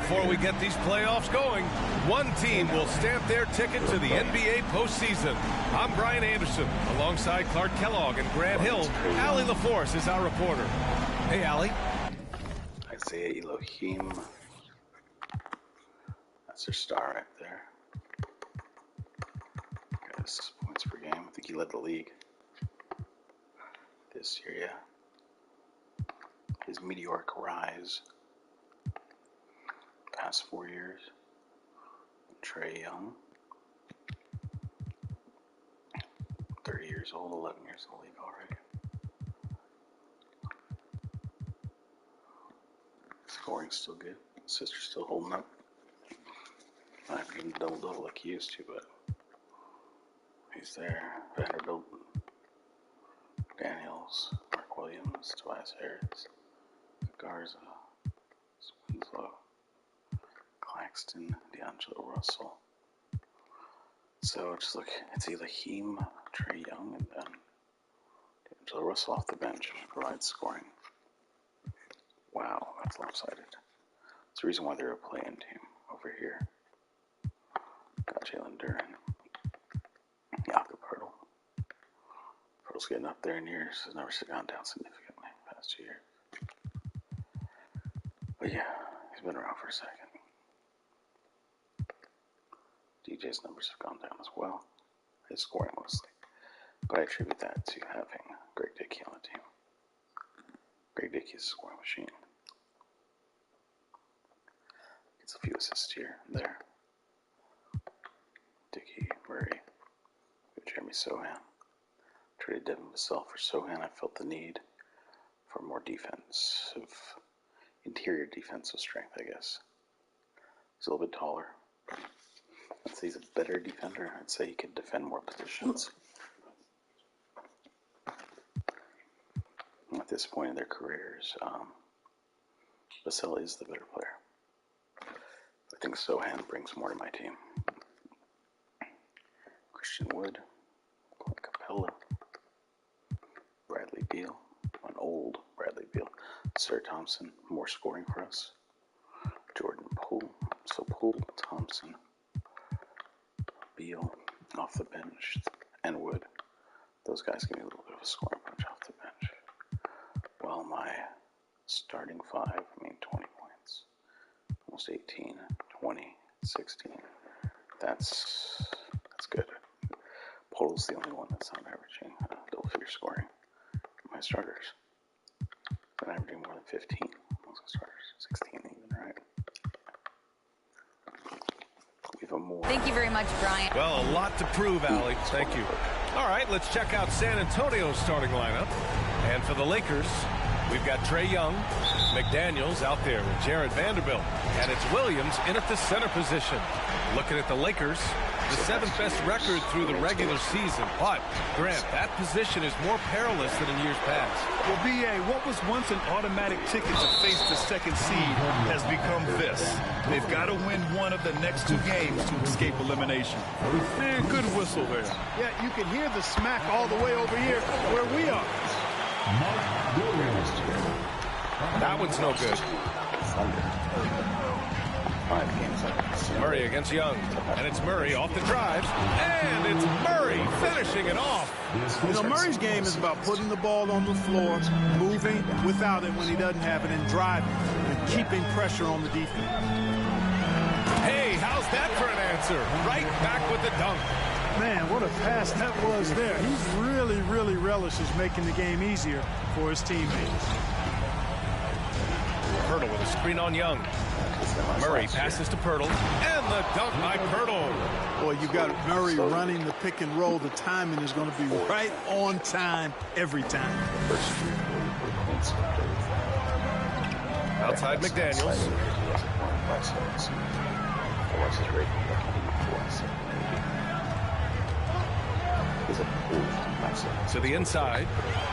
before we get these playoffs going. One team will stamp their ticket to the NBA postseason. I'm Brian Anderson, alongside Clark Kellogg and Grant Hill. Allie LaForce is our reporter. Hey, Allie. Isaiah Elohim. That's their star right there. Guys, points per game. I think he led the league this year, yeah. His meteoric rise past 4 years. Trae Young, 30 years old, 11 years in the league already. Scoring's still good. Sister's still holding up. I haven't even double-double like he used to, but he's there. Vanderbilt, Daniels, Mark Williams, Tobias Harris, Garza, Winslow, Claxton, D'Angelo Russell. So just look, it's Elohim, Trae Young, and then D'Angelo Russell off the bench provides scoring. Wow, that's lopsided. That's the reason why they're a play-in team over here. Got Jalen Duren, Jakob Poeltl. Poeltl's getting up there in years. Has never gone down significantly past 2 years. But yeah, he's been around for a second. DJ's numbers have gone down as well. His scoring mostly. But I attribute that to having Greg Dickey on the team. Greg Dickey is a scoring machine. Gets a few assists here and there. Dickey, Murray, Jeremy Sohan. Traded Devin Vassell for Sohan. I felt the need for more interior defensive strength, I guess. He's a little bit taller. I'd say he's a better defender. I'd say he could defend more positions. At this point in their careers, Vassell is the better player. I think Sohan brings more to my team. Christian Wood, Clint Capella, Bradley Beal, an old Bradley Beal, Sir Thompson, more scoring for us. Jordan Poole, so Poole, Thompson, Beal off the bench, and Wood. Those guys give me a little bit of a scoring punch off the bench. Well, my starting five, 20 points, almost 18, 20, 16. That's good. Poeltl's the only one that's not averaging double-figure scoring. My starters, been averaging more than 15. Most starters, 16 even, right? Thank you very much, Brian. Well, a lot to prove, Allie. Thank you. All right, let's check out San Antonio's starting lineup. And for the Lakers, we've got Trae Young, McDaniels out there with Jared Vanderbilt. And it's Williams in at the center position. Looking at the Lakers, the 7th best record through the regular season. But, Grant, that position is more perilous than in years past. Well, B.A., what was once an automatic ticket to face the second seed has become this. They've got to win one of the next 2 games to escape elimination. Man, good whistle there. Yeah, you can hear the smack all the way over here where we are. That one's no good. Murray against Young. And it's Murray off the drive. And it's Murray finishing it off. You know, Murray's game is about putting the ball on the floor, moving without it when he doesn't have it, and driving and keeping pressure on the defense. Hey, how's that for an answer? Right back with the dunk. Man, what a pass that was there. He's really relishes making the game easier for his teammates. Poeltl with a screen on Young. Murray passes to Poeltl, and the dunk by Poeltl. Boy, you got Murray running the pick and roll. The timing is going to be right on time every time. Outside McDaniels. To the inside.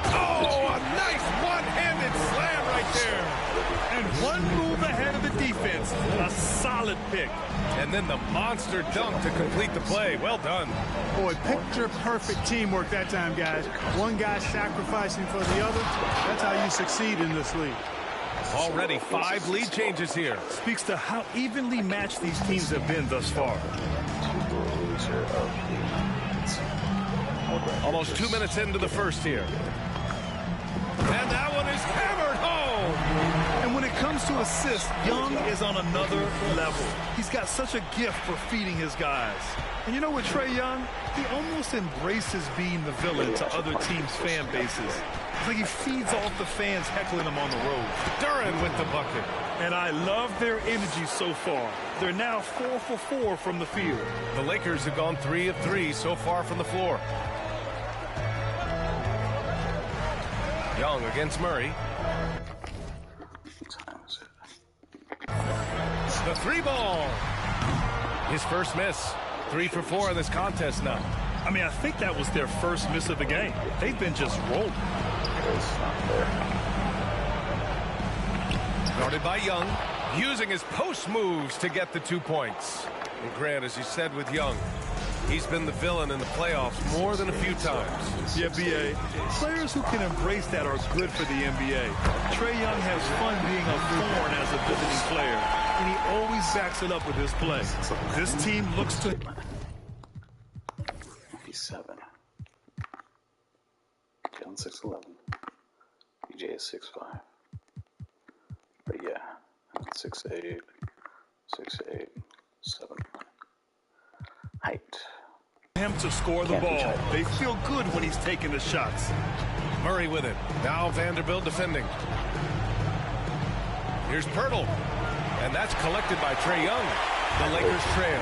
Oh, a nice one-handed slam right there. And one move ahead of the defense. A solid pick. And then the monster dunk to complete the play. Well done. Boy, picture-perfect teamwork that time, guys. One guy sacrificing for the other. That's how you succeed in this league. Already 5 lead changes here. Speaks to how evenly matched these teams have been thus far. Almost 2 minutes into the first here. And that one is hammered home. And when it comes to assists, Young is on another level. He's got such a gift for feeding his guys. And you know what, Trae Young? He almost embraces being the villain to other teams' fan bases. It's like he feeds off the fans heckling him on the road. Duren with the bucket. And I love their energy so far. They're now 4 for 4 from the field. The Lakers have gone 3 of 3 so far from the floor. Young against Murray. The 3-ball. His first miss. 3 for 4 in this contest now. I mean, I think that was their first miss of the game. They've been just rolling. Guarded by Young. Using his post moves to get the 2 points. And Grant, as you said with Young, he's been the villain in the playoffs more than a few times. Yeah, B.A. Players who can embrace that are good for the NBA. Trae Young has fun being a thorn as a visiting player, and he always backs it up with his play. This team looks to... He's 7. Jalen 6'11". BJ is 6'5". But yeah, 6'8", 6'8", 7. Height. Him to score the ball. They feel good when he's taking the shots. Murray with it. Now Vanderbilt defending. Here's Pirtle. And that's collected by Trae Young. The Lakers trail.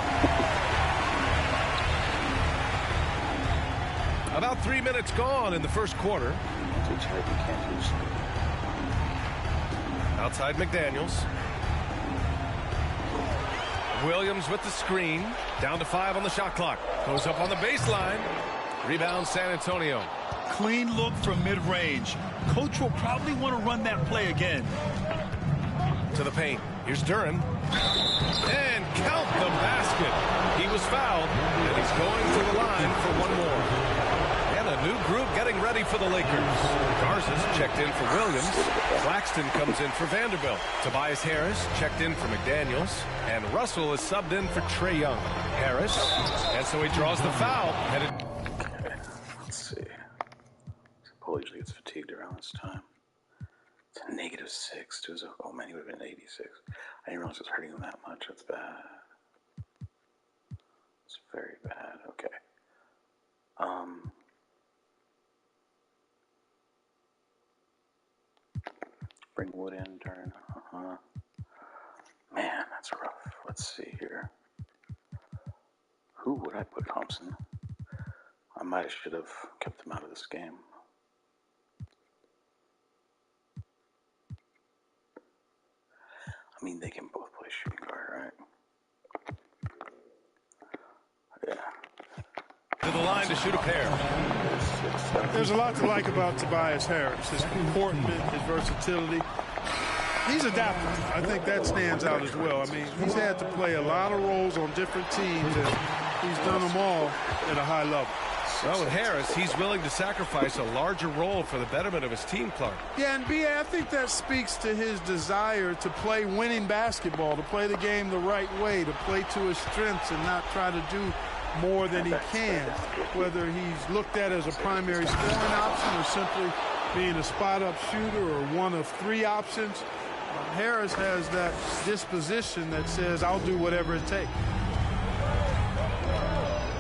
About 3 minutes gone in the first quarter. Outside McDaniels. Williams with the screen. Down to 5 on the shot clock. Goes up on the baseline. Rebound San Antonio. Clean look from mid-range. Coach will probably want to run that play again. To the paint. Here's Duren. And count the basket. He was fouled, and he's going to the line for one more. And a new group getting ready for the Lakers. Garza's checked in for Williams. Claxton comes in for Vanderbilt. Tobias Harris checked in for McDaniels. And Russell is subbed in for Trae Young. Harris. And so he draws the foul. Okay, let's see. Paul usually gets fatigued around this time. It's a -6 to his... Oh, man, he would have been 86. I didn't realize it was hurting him that much. That's bad. It's very bad. Okay. Bring Wood in, turn. Man, that's rough. Let's see here. Who would I put? Thompson? I might should have kept him out of this game. I mean, they can both play shooting guard, right? Yeah. To the line to shoot a pair. There's a lot to like about Tobias Harris. His comportment, his versatility. He's adaptable. I think that stands out as well. I mean, he's had to play a lot of roles on different teams, and he's done them all at a high level. Well, with Harris, he's willing to sacrifice a larger role for the betterment of his team, Clark. Yeah, and B.A., I think that speaks to his desire to play winning basketball, to play the game the right way, to play to his strengths and not try to do more than he can, whether he's looked at as a primary scoring option or simply being a spot-up shooter or one of 3 options. Harris has that disposition that says, I'll do whatever it takes.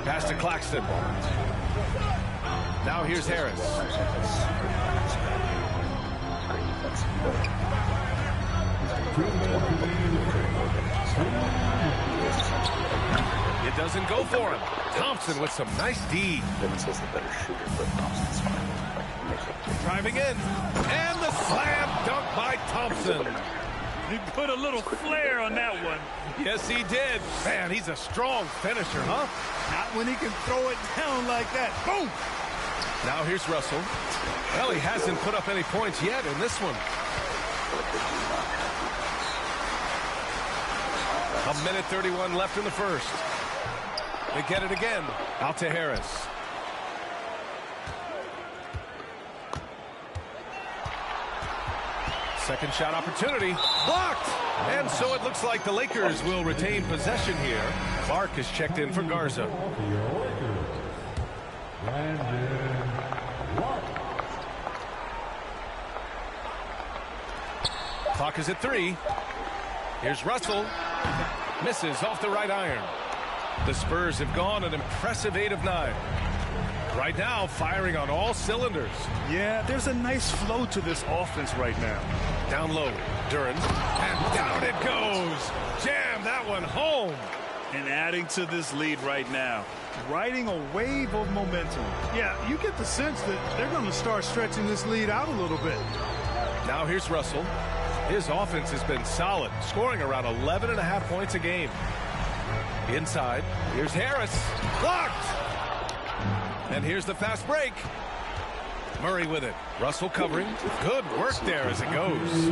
Pass to Claxton. Now here's Harris. It doesn't go for him. Thompson with some nice D. Evans is the better shooter, but Thompson's fine. Driving in. And the slam dunk by Thompson. He put a little flair on that one. Yes, he did. Man, he's a strong finisher, huh? Not when he can throw it down like that. Boom! Now here's Russell. Well, he hasn't put up any points yet in this one. A minute 31 left in the first. They get it again. Out to Harris. Second shot opportunity. Blocked! And so it looks like the Lakers will retain possession here. Clark is checked in for Garza. Clock is at 3. Here's Russell. Misses off the right iron. The Spurs have gone an impressive 8 of 9. Right now, firing on all cylinders. Yeah, there's a nice flow to this offense right now. Down low, Duran. And down it goes. Jam that one home. And adding to this lead right now. Riding a wave of momentum. Yeah, you get the sense that they're going to start stretching this lead out a little bit. Now here's Russell. His offense has been solid, scoring around 11.5 points a game. Inside, here's Harris. Blocked! And here's the fast break. Murray with it. Russell covering. Good work there as it goes.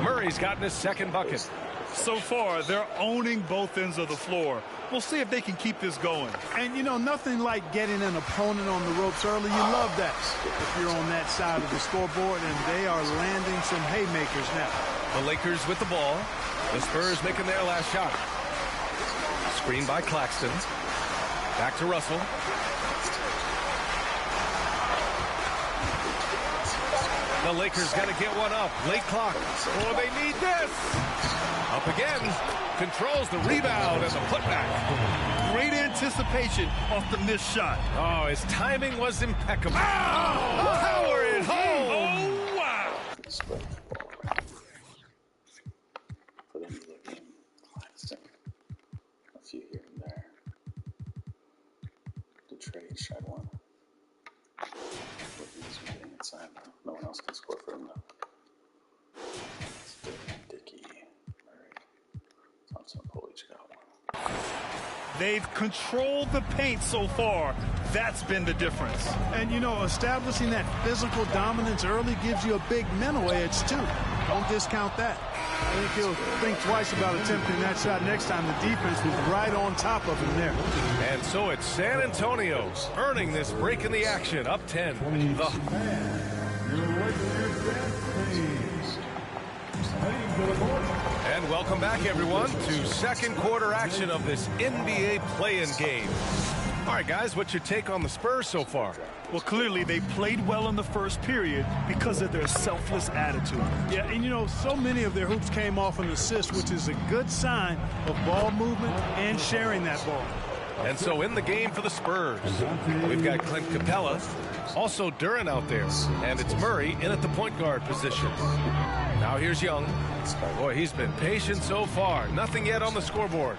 Murray's gotten his second bucket. So far, they're owning both ends of the floor. We'll see if they can keep this going. And, you know, nothing like getting an opponent on the ropes early. You love that if you're on that side of the scoreboard, and they are landing some haymakers now. The Lakers with the ball. The Spurs making their last shot. Screen by Claxton. Back to Russell. The Lakers got to get one up. Late clock. Oh, they need this. Up again. Controls the rebound and the putback. Great anticipation off the missed shot. Oh, his timing was impeccable. Oh, power it home. Oh, wow. For them to look in, a few here and there. The trade tried one. Getting inside. No one else can score for him though. Dickey, Murray, Thompson, Polish got one. They've controlled the paint so far. That's been the difference. And, you know, establishing that physical dominance early gives you a big mental edge, too. Don't discount that. I think he'll think twice about attempting that shot next time. The defense was right on top of him there. And so it's San Antonio earning this break in the action, up 10. And welcome back, everyone, to second quarter action of this NBA play-in game. All right, guys, what's your take on the Spurs so far? Well, clearly they played well in the first period because of their selfless attitude. Yeah, and you know, so many of their hoops came off an assist, which is a good sign of ball movement and sharing that ball. And so in the game for the Spurs, we've got Clint Capella, also Duran out there, and it's Murray in at the point guard position. Now here's Young. Boy, he's been patient so far. Nothing yet on the scoreboard.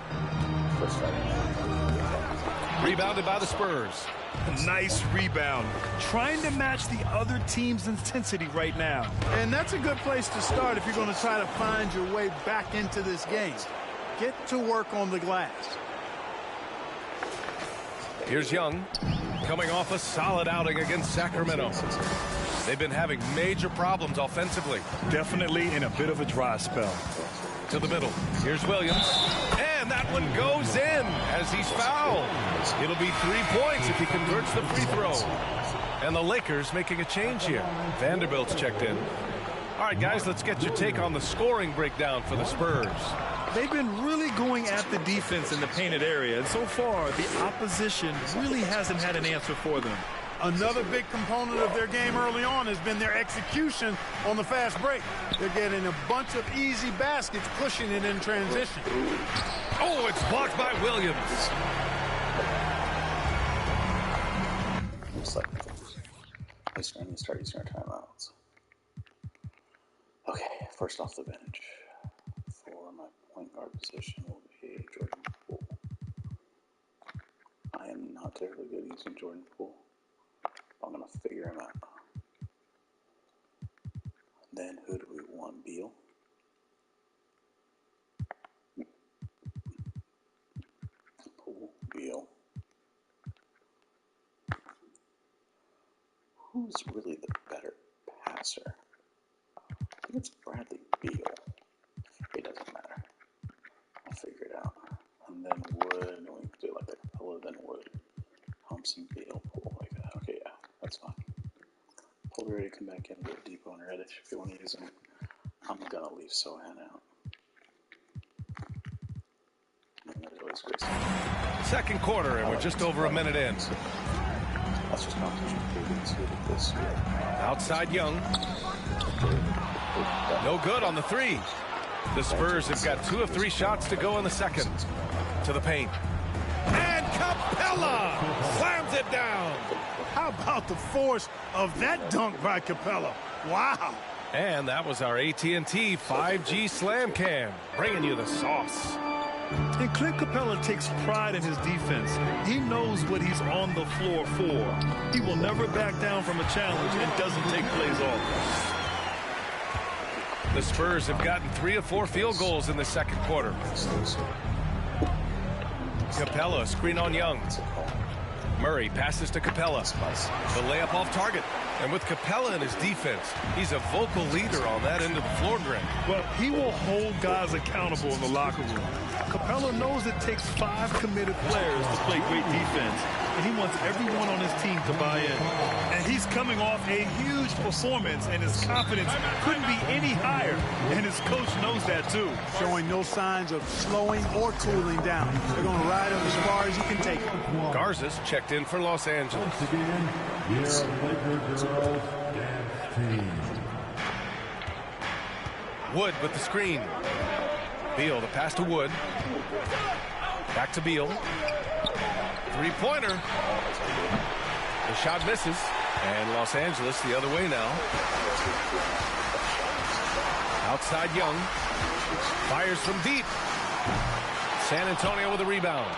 Rebounded by the Spurs. Nice rebound. Trying to match the other team's intensity right now. And that's a good place to start if you're going to try to find your way back into this game. Get to work on the glass. Here's Young, coming off a solid outing against Sacramento. They've been having major problems offensively. Definitely in a bit of a dry spell. To the middle. Here's Williams. And that one goes in as he's fouled. It'll be 3 points if he converts the free throw. And the Lakers making a change here. Vanderbilt's checked in. All right, guys, let's get your take on the scoring breakdown for the Spurs. They've been really going at the defense in the painted area, and so far the opposition really hasn't had an answer for them. Another big component of their game early on has been their execution on the fast break. They're getting a bunch of easy baskets, pushing it in transition. Oh, it's blocked by Williams. Looks like they're starting to start using our timeouts. Okay, first off the bench for my point guard position will be Jordan Poole. I am not terribly good using Jordan Poole. I'm going to figure him out. Then who do we want? Beal. Poole, Beal. Who's really the better passer? I think it's Bradley Beal. It doesn't matter. I'll figure it out. And then Wood, we can do like that. Capella, then Wood. Thompson, Beal, Poole, like that. Okay, yeah, that's fine. Pull ready to come back in with Depot and Reddish if you want to use them. I'm gonna leave Sohan out. Second quarter, and we're just over a minute in. That's just competition. This Outside Young. No good on the three. The Spurs have got 2 of 3 shots to go in the second. To the paint. And Capella slams it down. How about the force of that dunk by Capella? Wow. And that was our AT&T 5G Slam Cam, bringing you the sauce. And Clint Capella takes pride in his defense. He knows what he's on the floor for. He will never back down from a challenge and doesn't take plays off. The Spurs have gotten 3 of 4 field goals in the second quarter. Capella, screen on Young. Murray passes to Capella. The layup off target. And with Capella in his defense, he's a vocal leader on that end of the floor, Greg. Well, he will hold guys accountable in the locker room. Capella knows it takes 5 committed players to play great defense, and he wants everyone on his team to buy in. And he's coming off a huge performance, and his confidence couldn't be any higher, and his coach knows that too. Showing no signs of slowing or cooling down. They're going to ride him as far as he can take him. Garza's checked in for Los Angeles. Wood with the screen. Beal, the pass to Wood. Back to Beal. Three-pointer. The shot misses. And Los Angeles the other way now. Outside Young. Fires from deep. San Antonio with a rebound.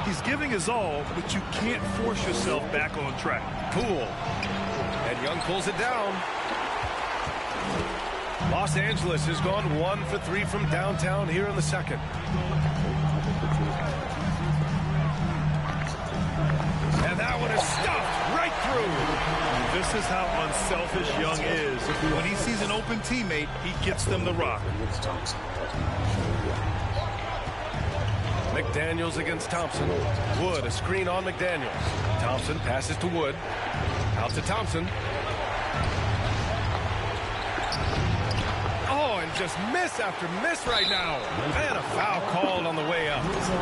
He's giving his all, but you can't force yourself back on track. Poole. And Young pulls it down. Los Angeles has gone 1 for 3 from downtown here in the second. And that one is stuffed right through. This is how unselfish Young is. When he sees an open teammate, he gets them the rock. McDaniels against Thompson. Wood, a screen on McDaniels. Thompson passes to Wood. Out to Thompson. Oh, and just miss after miss right now. And a foul called on the way up.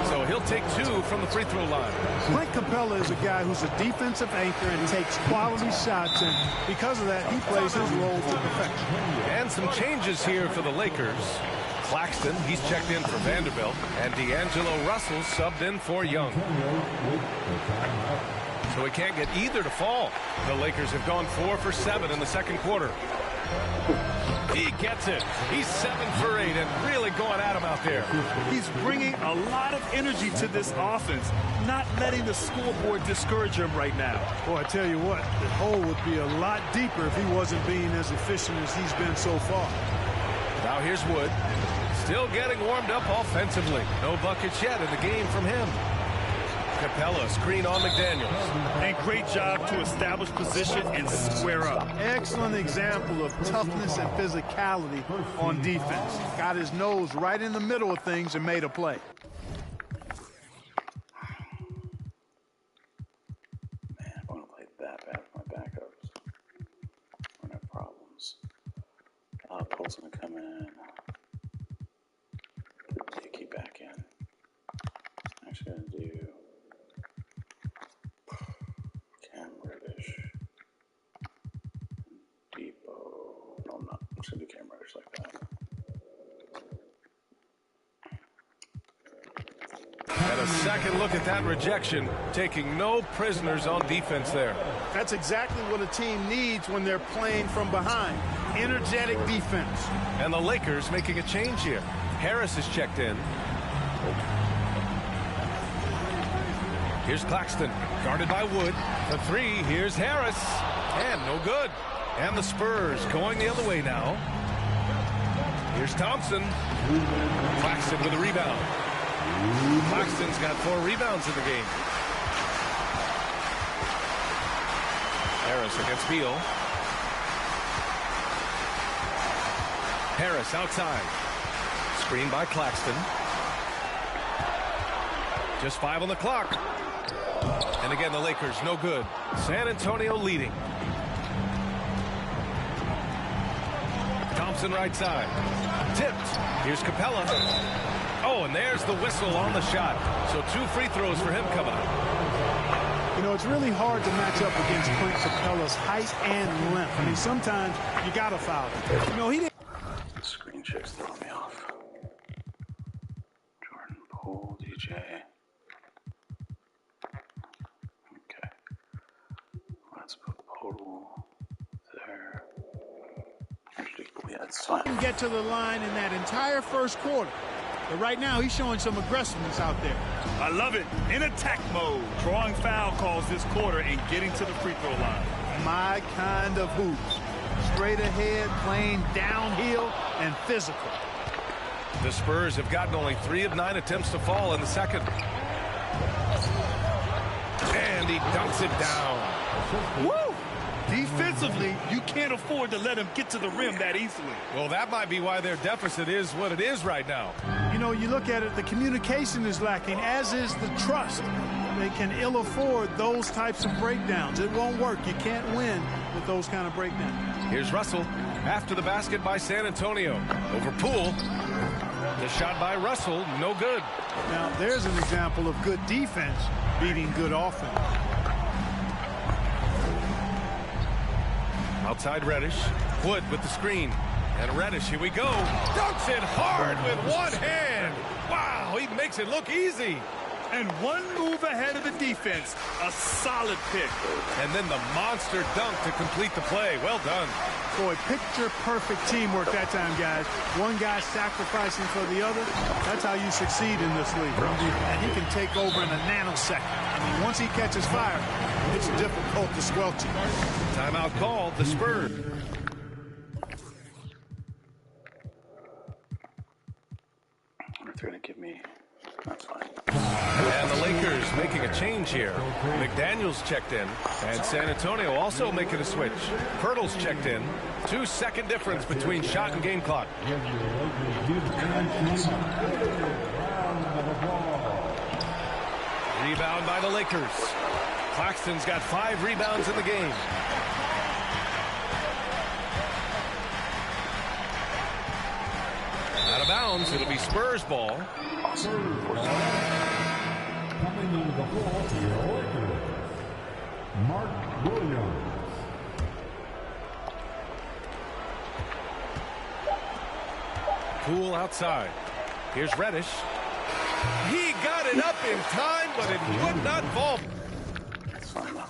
So he'll take 2 from the free throw line. Clint Capella is a guy who's a defensive anchor and takes quality shots, and because of that, he plays his role to perfection. And some changes here for the Lakers. Claxton, he's checked in for Vanderbilt, and D'Angelo Russell subbed in for Young. So he can't get either to fall. The Lakers have gone 4 for 7 in the second quarter. He gets it. He's 7 for 8 and really going at him out there. He's bringing a lot of energy to this offense, not letting the scoreboard discourage him right now. Boy, I tell you what, the hole would be a lot deeper if he wasn't being as efficient as he's been so far. Now here's Wood. Still getting warmed up offensively. No buckets yet in the game from him. Capella, screen on McDaniels. And great job to establish position and square up. Excellent example of toughness and physicality on defense. Got his nose right in the middle of things and made a play. Man, I want to play that bad with my backups. I'm going to have problems. Pole's going to come in. Dickey back in. I'm actually going to do Cam Reddish. Depot. No, I'm not. I'm just going to do Cam Reddish like that. And a second look at that rejection, taking no prisoners on defense there. That's exactly what a team needs when they're playing from behind. Energetic defense. And the Lakers making a change here. Harris is checked in. Here's Claxton, guarded by Wood. The three, here's Harris. And no good. And the Spurs going the other way now. Here's Thompson. Claxton with a rebound. Claxton's got 4 rebounds in the game. Harris against Beal. Harris outside. Screen by Claxton. Just 5 on the clock. And again, the Lakers no good. San Antonio leading. Thompson right side. Tipped. Here's Capella. Oh, and there's the whistle on the shot. So 2 free throws for him coming up. You know, it's really hard to match up against Clint Capella's height and length. I mean, sometimes you got to foul him. You know, he didn't. The screen check's throwing me off. Jordan Poole, DJ. Okay. Let's put Poole there. Yeah, it's fine. Get to the line in that entire first quarter. But right now, he's showing some aggressiveness out there. I love it. In attack mode. Drawing foul calls this quarter and getting to the free throw line. My kind of hoops. Straight ahead, playing downhill, and physical. The Spurs have gotten only 3 of 9 attempts to fall in the second. And he dunks it down. Woo! Defensively, you can't afford to let him get to the rim that easily. Well, that might be why their deficit is what it is right now. You know, you look at it, the communication is lacking, as is the trust. They can ill afford those types of breakdowns. It won't work. You can't win with those kind of breakdowns. Here's Russell after the basket by San Antonio. Over Poole. The shot by Russell, no good. Now, there's an example of good defense beating good offense. Outside Reddish. Wood with the screen. And Reddish, here we go. Dunks it hard with one hand. Wow, he makes it look easy. And one move ahead of the defense. A solid pick. And then the monster dunk to complete the play. Well done. Boy, picture-perfect teamwork that time, guys. One guy sacrificing for the other. That's how you succeed in this league. And he can take over in a nanosecond. I mean, once he catches fire, it's difficult to squelch him. Timeout called, the Spurs. If they're going to give me, that's fine. And the Lakers making a change here. McDaniels checked in, and San Antonio also making a switch. Pirtle's checked in. 2-second difference between shot and game clock. Rebound by the Lakers. Claxton's got 5 rebounds in the game. Out of bounds, it'll be Spurs ball. Coming into the ball for the Lakers, Mark Williams. Poole outside. Here's Reddish. He got it up in time, but it would not fall. That's fine now.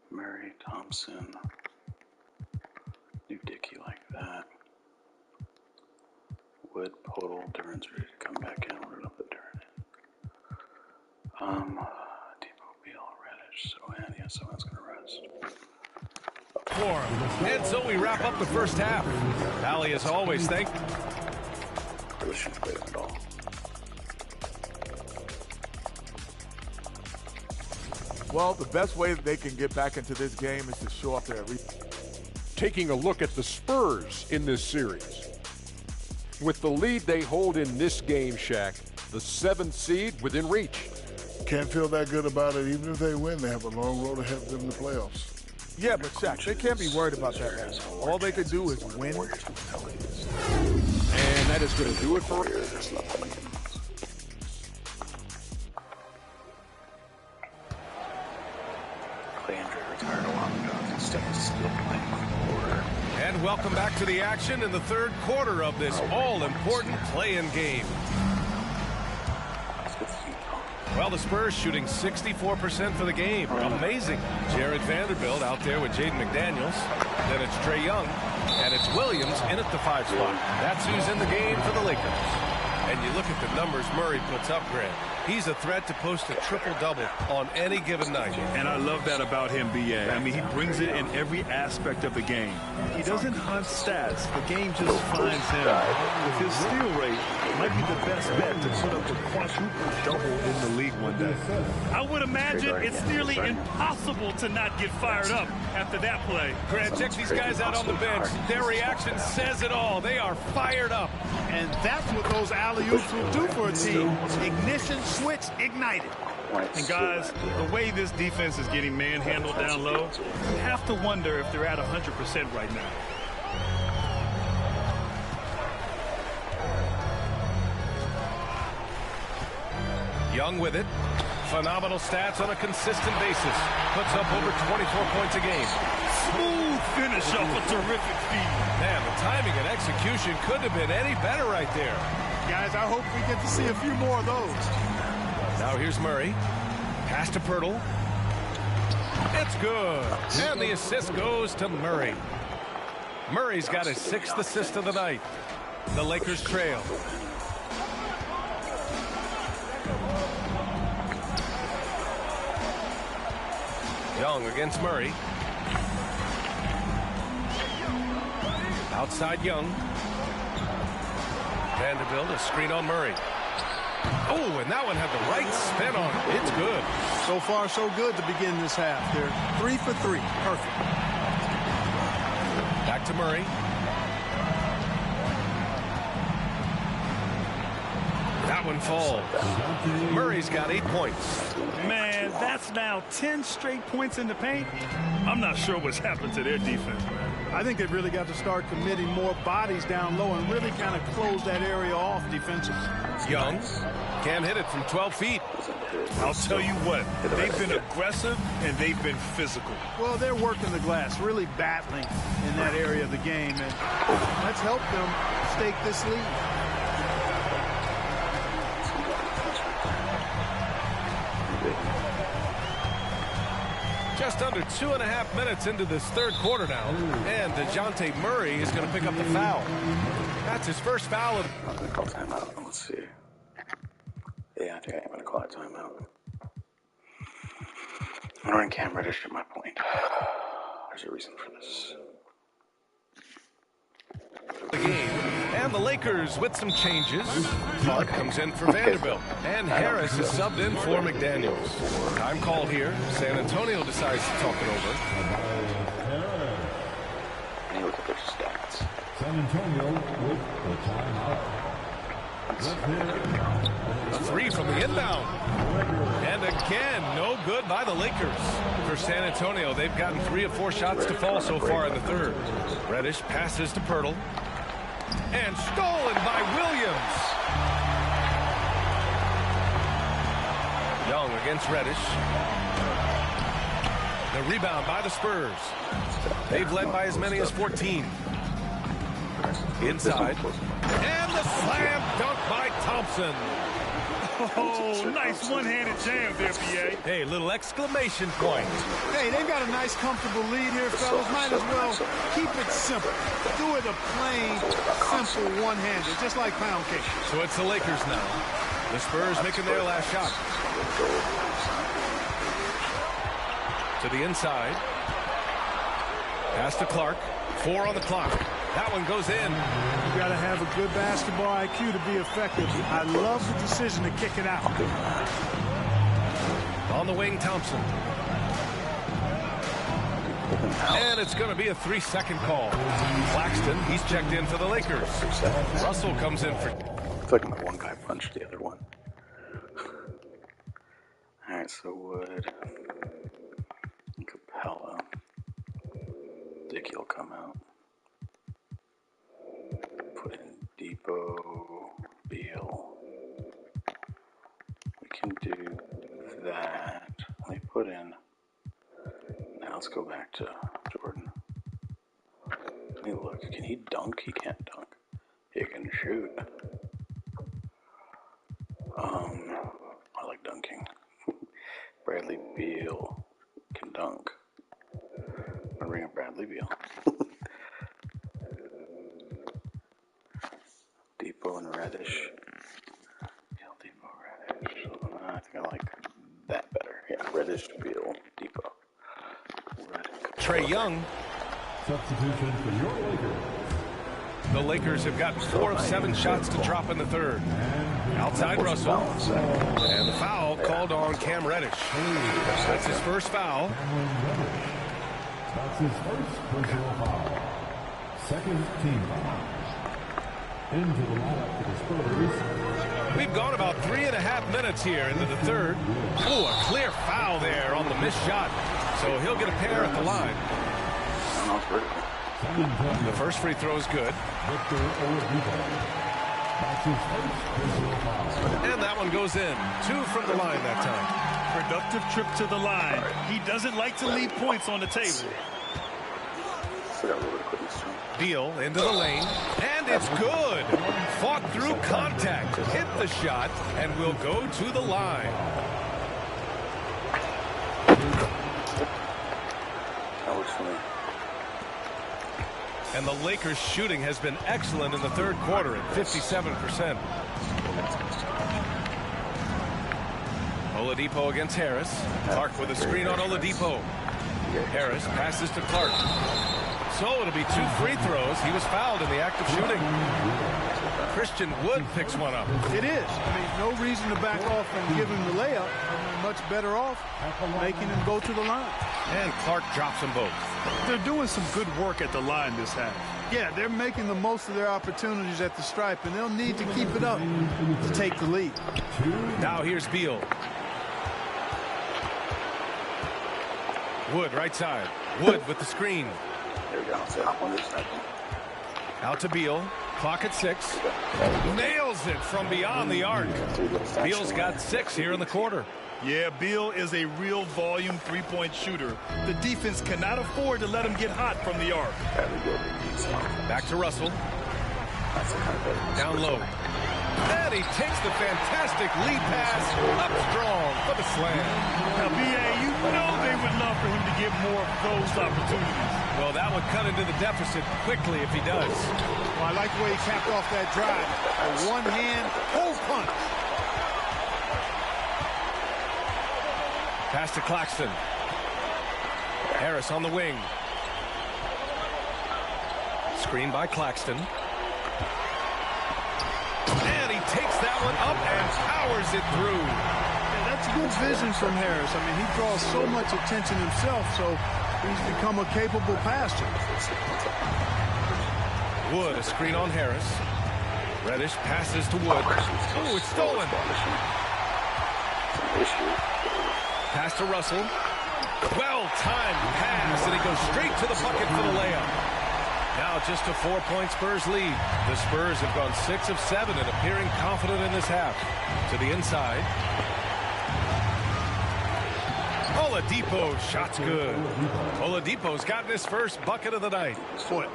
Murray, Thompson. New Dickey like that. Wood, Podol, Duran's ready to come back in. We're gonna put Duran in. T-Mobile, Reddish, Sohan. Yeah, Sohan's gonna rest. For him. And so we wrap up the first half. Allie, as always, thank you. Really shouldn't play them at all. Well, the best way that they can get back into this game is to show up there. Taking a look at the Spurs in this series. With the lead they hold in this game, Shaq, the 7th seed within reach. Can't feel that good about it. Even if they win, they have a long road ahead of them in the playoffs. Yeah, but Shaq, they can't be worried about that, man. All they can do is win. And that is going to do it for There's nothing. Clay Andrew retired a while ago. Instead, he's still playing order. And welcome back to the action in the third quarter of this all-important play-in game. Well, the Spurs shooting 64% for the game. Amazing. Jared Vanderbilt out there with Jaden McDaniels. Then it's Trae Young. And it's Williams in at the 5 spot. That's who's in the game for the Lakers. And you look at the numbers Murray puts up, Grant. He's a threat to post a triple-double on any given night. And I love that about him, B.A. I mean, he brings it in every aspect of the game. He doesn't hunt stats. The game just finds him. With his steal rate, might be the best bet to put up a quadruple-double in the league one day. I would imagine it's nearly impossible to not get fired up after that play. Grant, check these guys out on the bench. Their reaction says it all. They are fired up. And that's what those alley-oops will do for a team. Ignition switch ignited. points. And guys, the way this defense is getting manhandled down low, you have to wonder if they're at 100% right now. Young with it. Phenomenal stats on a consistent basis. Puts up over 24 points a game. Smooth finish off a terrific feed. Man, the timing and execution couldn't have been any better right there. Guys, I hope we get to see a few more of those. Now here's Murray. Pass to Pirtle. It's good. And the assist goes to Murray. Murray's got his 6th assist of the night. The Lakers trail. Young against Murray. Outside Young. Vanderbilt, a screen on Murray. Oh, and that one had the right spin on it. It's good. So far, so good to begin this half. They're 3 for 3. Perfect. Back to Murray. That one falls. Murray's got 8 points. Man, that's now 10 straight points in the paint. I'm not sure what's happened to their defense, man. I think they've really got to start committing more bodies down low and really kind of close that area off defensively. Young can't hit it from 12 feet. I'll tell you what, they've been aggressive and they've been physical. Well, they're working the glass, really battling in that area of the game, and that's helped them stake this lead. Just under 2.5 minutes into this third quarter now. And DeJounte Murray is going to pick up the foul. That's his first foul. I'm going to call timeout. Let's see. Yeah, I think I'm going to call it timeout. I'm running Cam Reddish at my point. There's a reason for this. The game. And the Lakers with some changes. Clark comes in for Vanderbilt. And Harris is subbed in for McDaniels. Time called here. San Antonio decides to talk it over. And look at their stats. San Antonio with the timeout. A 3 from the inbound. And again, no good by the Lakers. For San Antonio, they've gotten 3 of 4 shots to fall so far in the third. Reddish passes to Pirtle. And stolen by Williams. Young against Reddish. The rebound by the Spurs. They've led by as many as 14. Inside. And the slam dunk by Thompson. Oh, nice one-handed jam there, B.A. Hey, little exclamation point. Hey, they've got a nice, comfortable lead here, fellas. Might as well keep it simple. Do it a plain, simple one-handed, just like pound cake. So it's the Lakers now. The Spurs making their last shot. To the inside. Pass to Clark. 4 on the clock. That one goes in. You got to have a good basketball IQ to be effective. I love the decision to kick it out. On the wing, Thompson. And it's going to be a 3-second call. Claxton, he's checked in for the Lakers. Russell comes in for... I feel like my one guy punched the other one. All right, so Wood, Capella, Dickey will come out. Put in Depot, Beal. We can do that. Let me put in. Now let's go back to Jordan. Let me look. Can he dunk? He can't dunk. He can shoot. I like dunking. Bradley Beal can dunk. I'm gonna bring up Bradley Beal. Depot and Reddish. Beal, Depot, Reddish. I think I like that better. Yeah, Reddish, Beal, Depot. Trae Young. Substitution for your Lakers. The Lakers have gotten 4 of 7 shots to drop in the third. Outside Russell. And the foul called on Cam Reddish. That's his first foul. That's his first personal foul. Second team foul. Into the lineup for the Spurs. We've gone about 3.5 minutes here into the third. Oh, a clear foul there on the missed shot. So he'll get a pair at the line. The first free throw is good. And that one goes in. 2 from the line that time. Productive trip to the line. He doesn't like to leave points on the table. Beal into the lane, and it's good. Fought through contact, hit the shot, and will go to the line. And the Lakers' shooting has been excellent in the third quarter at 57%. Oladipo against Harris. Clark with a screen on Oladipo. Harris passes to Clark. So it'll be 2 free throws. He was fouled in the act of shooting. Christian Wood picks one up. It is. I mean, no reason to back off and give him the layup. I mean, much better off making him go to the line. And Clark drops them both. They're doing some good work at the line this half. Yeah, they're making the most of their opportunities at the stripe, and they'll need to keep it up to take the lead. Now here's Beal. Wood right side. Wood with the screen. Out to Beal. Clock at 6. Nails it from beyond the arc. Beal's got 6 here in the quarter. Yeah, Beal is a real volume three-point shooter. The defense cannot afford to let him get hot from the arc. Back to Russell. Down low. And he takes the fantastic lead pass up strong for the slam. Now, B.A., you know they would love for him to get more of those opportunities. Well, that would cut into the deficit quickly if he does. Well, I like the way he capped off that drive. A one-hand hole punch. Pass to Claxton. Harris on the wing. Screen by Claxton. And he takes that one up and powers it through. Yeah, that's good vision from Harris. I mean, he draws so much attention himself, so he's become a capable passer. Wood, a screen on Harris. Reddish passes to Wood. Oh, it's stolen. Pass to Russell. Well-timed pass, and he goes straight to the bucket for the layup. Now just a 4-point Spurs lead. The Spurs have gone 6 of 7 and appearing confident in this half. To the inside. Oladipo, shot's good. Oladipo's gotten his first bucket of the night. Boy,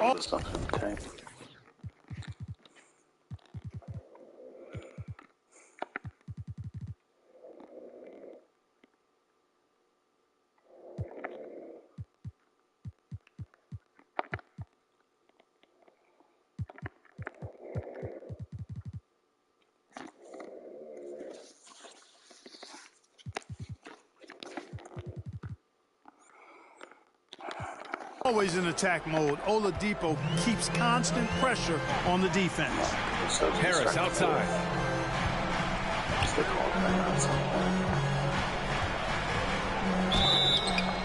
Always in attack mode. Oladipo keeps constant pressure on the defense. Harris outside.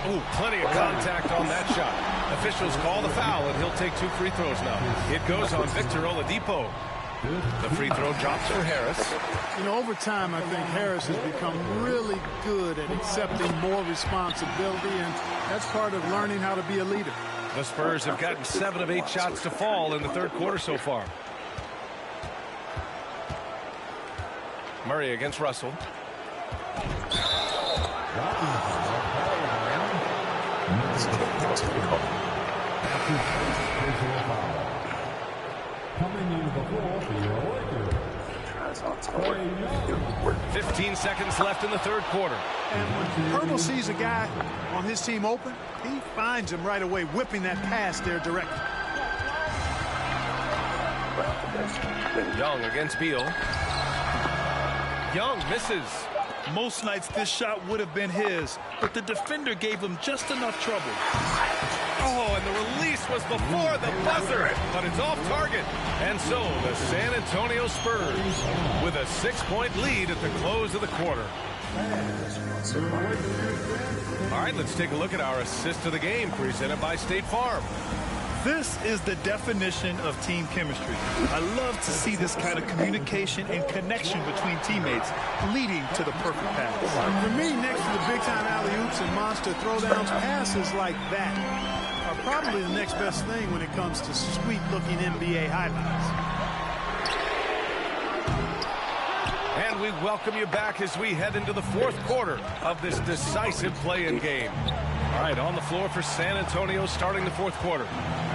Ooh, plenty of contact on that shot. Officials call the foul, and he'll take 2 free throws now. It goes on Victor Oladipo. The free throw drops for Harris. You know, over time, I think Harris has become really good at accepting more responsibility, and that's part of learning how to be a leader. The Spurs have gotten 7 of 8 shots to fall in the third quarter so far. Murray against Russell. Coming into the floor for your Lakers. 15 seconds left in the third quarter. And when Hurdle sees a guy on his team open, he finds him right away, whipping that pass there directly. Young against Beal. Young misses. Most nights this shot would have been his, but the defender gave him just enough trouble. Oh, and the release was before the buzzer, but it's off target. And so the San Antonio Spurs with a 6-point lead at the close of the quarter. All right, let's take a look at our assist of the game presented by State Farm. This is the definition of team chemistry. I love to see this kind of communication and connection between teammates leading to the perfect pass. For me, next to the big-time alley-oops and monster throwdowns, passes like that are probably the next best thing when it comes to sweet-looking NBA highlights. And we welcome you back as we head into the fourth quarter of this decisive play-in game. All right, on the floor for San Antonio starting the fourth quarter.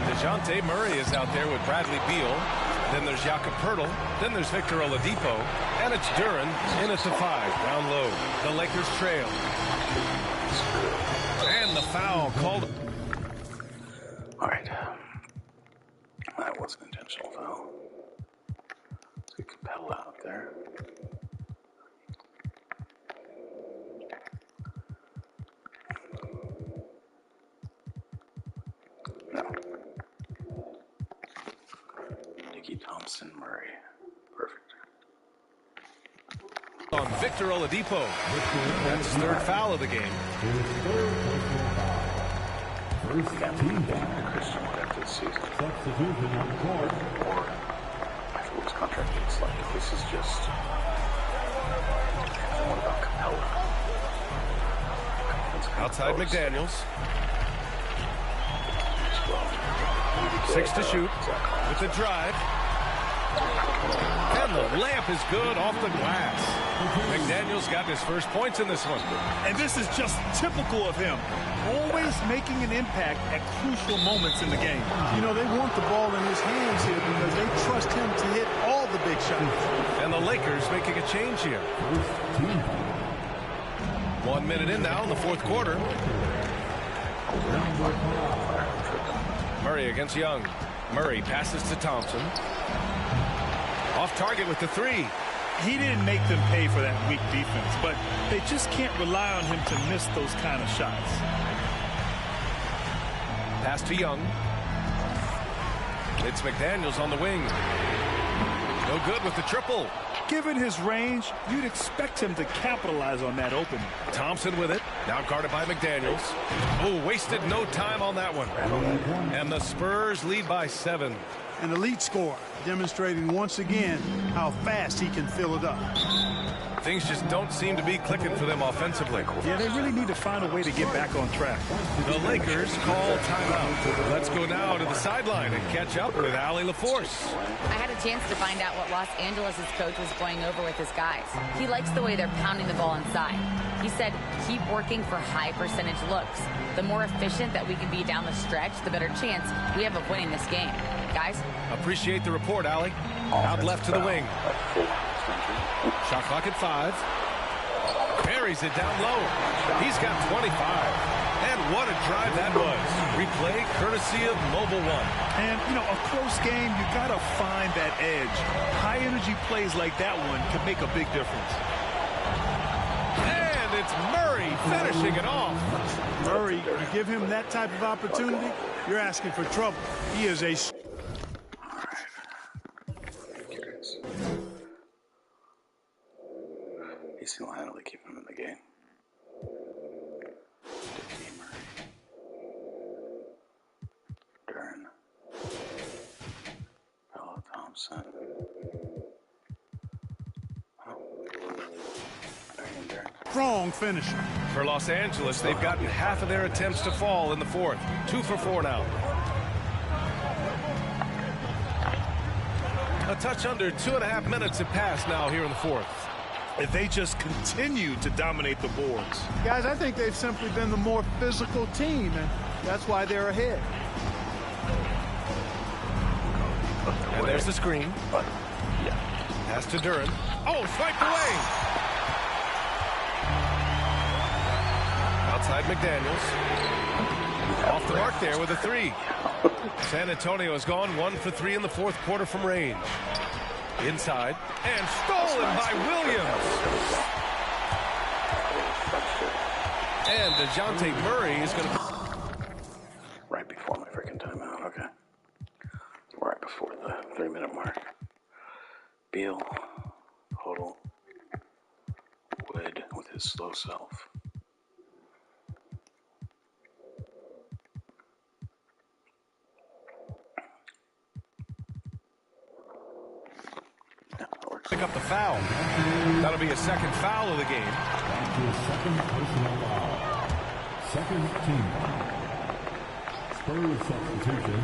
DeJounte Murray is out there with Bradley Beal. Then there's Jakob Poeltl. Then there's Victor Oladipo. And it's Duren in at the 5, down low. The Lakers trail. And the foul called. All right. That was an intentional foul. Let's get Capella out there. No. Thompson, Murray. Perfect. On Victor Oladipo. That's his third foul of the game. Christian would after the season. Or I feel his contract looks like. This is just. What about Capella? Outside McDaniels. 6 to shoot with the drive. And the layup is good off the glass. McDaniels got his first points in this one. And this is just typical of him. Always making an impact at crucial moments in the game. You know, they want the ball in his hands here because they trust him to hit all the big shots. And the Lakers making a change here. 1 minute in now in the fourth quarter. Murray against Young. Murray passes to Thompson. Off target with the 3. He didn't make them pay for that weak defense, but they just can't rely on him to miss those kind of shots. Pass to Young. It's McDaniels on the wing. No good with the triple. Given his range, you'd expect him to capitalize on that opening. Thompson with it. Now guarded by McDaniels. Oh, wasted no time on that one. And the Spurs lead by 7. An elite scorer, demonstrating once again how fast he can fill it up. Things just don't seem to be clicking for them offensively. Yeah, they really need to find a way to get back on track. The Lakers call timeout. Let's go now to the sideline and catch up with Allie LaForce. I had a chance to find out what Los Angeles' coach was going over with his guys. He likes the way they're pounding the ball inside. He said, keep working for high percentage looks. The more efficient that we can be down the stretch, the better chance we have of winning this game. Guys? Appreciate the report, Allie. Out left to the wing. Shot clock at 5. Buries it down low. He's got 25. And what a drive that was. Replay courtesy of Mobile One. And, you know, a close game, you got to find that edge. High-energy plays like that one can make a big difference. And it's Murray finishing it off. Murray, you give him that type of opportunity, you're asking for trouble. He is a... He's going to handle to keep him in the game. Duren. Bella Thompson. Strong finisher. For Los Angeles, they've gotten half of their attempts to fall in the fourth. 2 for 4 now. A touch under 2.5 minutes have passed now here in the fourth. If they just continue to dominate the boards. Guys, I think they've simply been the more physical team, and that's why they're ahead. And there's the screen. Pass to Duren. Oh, swiped away. Outside McDaniels. Off the mark there with a 3. San Antonio has gone 1 for 3 in the fourth quarter from range. Inside, and stolen by Williams. And DeJounte Murray is going to... Right before my freaking timeout, okay. Right before the 3-minute mark. Beal, Poeltl, Wood with his slow self. Pick up the foul. That'll be a second foul of the game. Back to a second personal foul. Second team foul. Spurs substitution.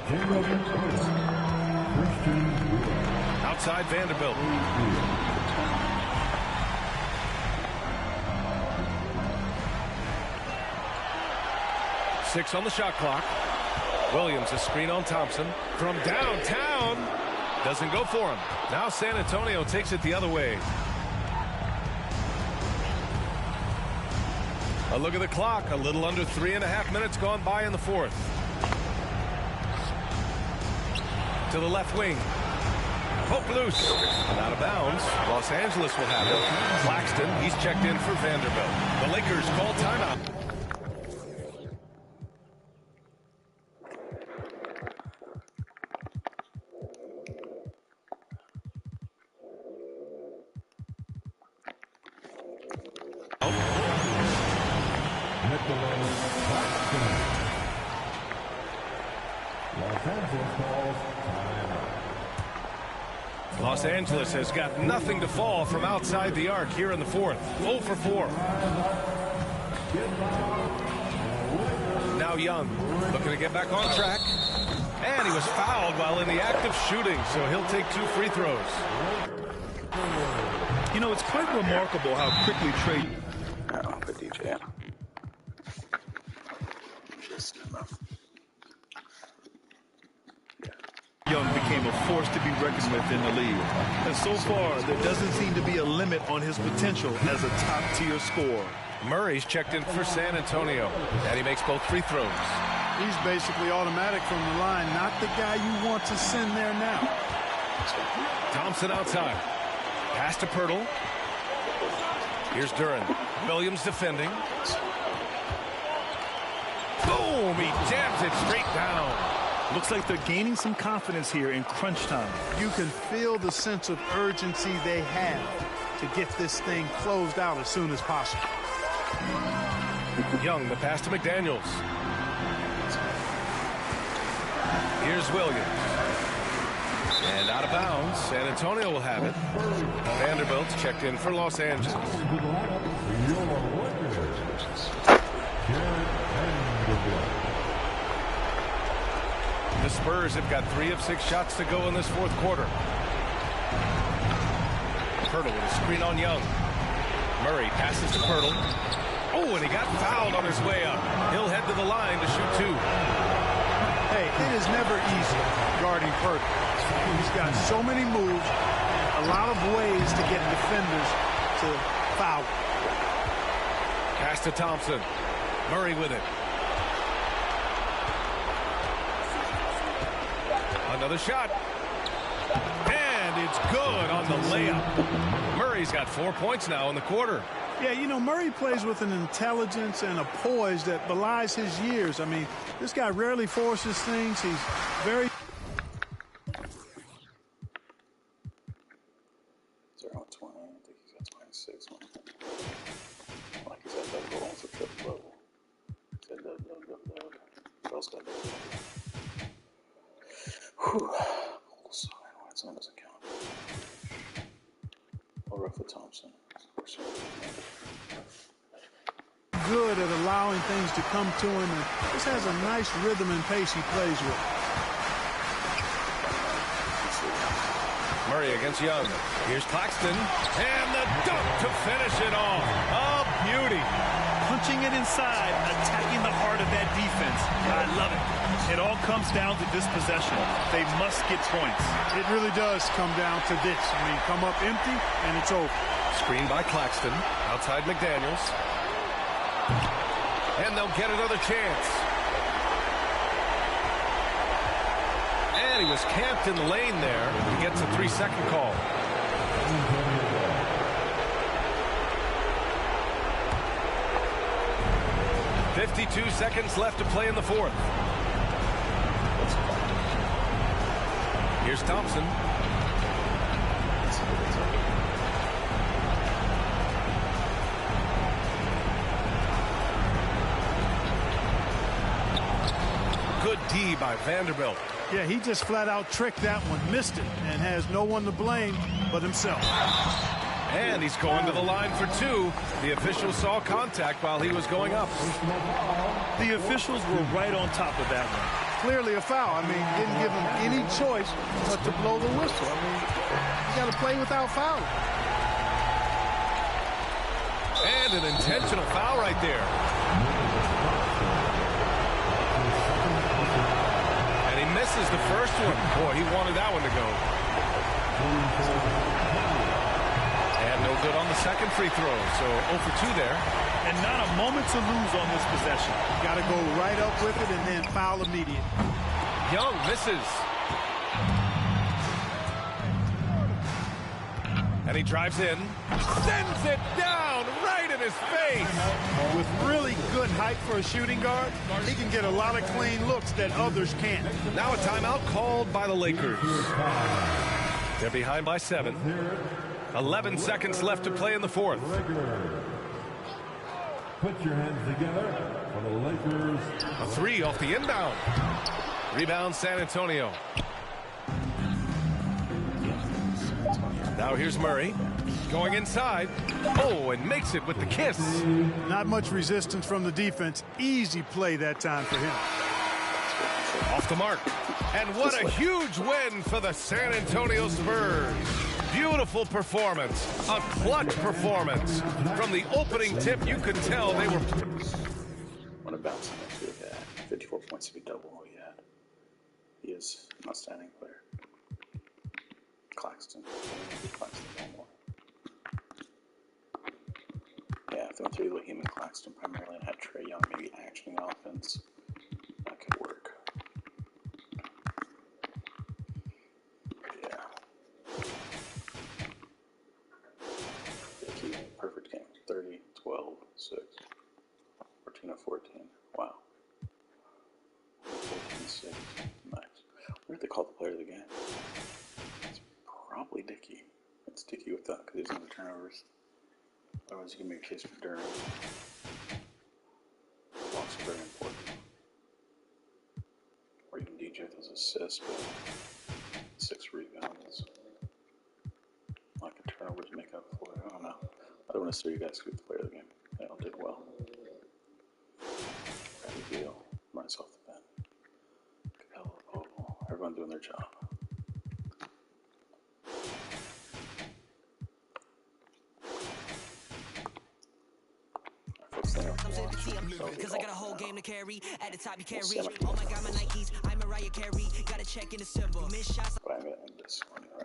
Jacob Christian. Outside Vanderbilt. 6 on the shot clock. Williams, a screen on Thompson. From downtown. Doesn't go for him. Now San Antonio takes it the other way. A look at the clock. A little under 3.5 minutes gone by in the fourth. To the left wing. Poke loose. And out of bounds. Los Angeles will have it. Claxton, he's checked in for Vanderbilt. The Lakers call timeout. Los Angeles has got nothing to fall from outside the arc here in the fourth. 0 for 4. Now Young looking to get back on track. And he was fouled while in the act of shooting, so he'll take 2 free throws. You know, it's quite remarkable how quickly Trey... I'll put DJ in. Just enough. Young became a force to be reckoned with in the league. And so far, there doesn't seem to be a limit on his potential as a top-tier scorer. Murray's checked in for San Antonio, and he makes both free throws. He's basically automatic from the line, not the guy you want to send there now. Thompson outside. Pass to Pirtle. Here's Duran. Williams defending. Boom! He jams it straight down. Looks like they're gaining some confidence here in crunch time. You can feel the sense of urgency they have to get this thing closed out as soon as possible. Young, the pass to McDaniels. Here's Williams. And out of bounds. San Antonio will have it. Vanderbilt's checked in for Los Angeles. The Spurs have got 3 of 6 shots to go in this fourth quarter. Pirtle with a screen on Young. Murray passes to Pirtle. Oh, and he got fouled on his way up. He'll head to the line to shoot 2. Hey, it is never easy guarding Pirtle. He's got so many moves, a lot of ways to get defenders to foul. Pass to Thompson. Murray with it. Another shot. And it's good on the layup. Murray's got 4 points now in the quarter. Yeah, you know, Murray plays with an intelligence and a poise that belies his years. I mean, this guy rarely forces things. He's very... 0-20. I think he's got 26. Like he's at that goal. It's a triple level. What else got that? Whew. So, that doesn't count. Or for Thompson. Good at allowing things to come to him, and just has a nice rhythm and pace he plays with. Murray against Young. Here's Claxton. And the dunk to finish it off. A beauty. Punching it inside, attacking the heart of that defense. I love it. It all comes down to this possession. They must get points. It really does come down to this. I mean, come up empty, and it's over. Screen by Claxton. Outside McDaniels. And they'll get another chance. And he was camped in the lane there. He gets a 3-second call. .52 seconds left to play in the fourth. Here's Thompson. Good D by Vanderbilt. Yeah, he just flat out tricked that one, missed it, and has no one to blame but himself. And he's going to the line for two. The officials saw contact while he was going up. The officials were right on top of that one. Clearly a foul. I mean, didn't give him any choice but to blow the whistle. I mean, you got to play without fouling. And an intentional foul right there. And he misses the first one. Boy, he wanted that one to go. And no good on the second free throw. So 0 for 2 there. And not a moment to lose on this possession. Got to go right up with it and then foul immediate. Young misses. And he drives in. Sends it down right in his face. With really good height for a shooting guard, he can get a lot of clean looks that others can't. Now a timeout called by the Lakers. They're behind by 7. 11 seconds left to play in the fourth. Put your hands together for the Lakers. A 3 off the inbound. Rebound San Antonio. Now here's Murray. Going inside. Oh, and makes it with the kiss. Not much resistance from the defense. Easy play that time for him. Off the mark. And what a huge win for the San Antonio Spurs. Beautiful performance. A clutch performance. From the opening tip, you could tell they were... Want to bounce him into that. 54 points to be double all he had. He is an outstanding player. Claxton one more. Yeah, if they went through Lahim and Claxton primarily and had Trae Young maybe actioning offense, that could work. Yeah. Perfect game. 30, 12, 6, 14 of 14. Wow. 14, 6. Nice. What did they call the player of the game? It's probably Dickey. It's Dickey with that because he's on the turnovers. Otherwise, you can make a case for Durham. Blocks are very important. Or even DJ with those assists, but 6 rebounds. Like a turnovers make up for it. I don't know. I don't want to see you guys scoop the player of the game. They all did well. Bradley Beal, runs off the bench. Capella, Vogel, everyone doing their job. Cause I got a whole game to carry. At the top you can't reach. Oh my god, my Nikes, I'm Mariah Carey. Gotta check in the symbol. Miss shots. But I'm gonna end this one right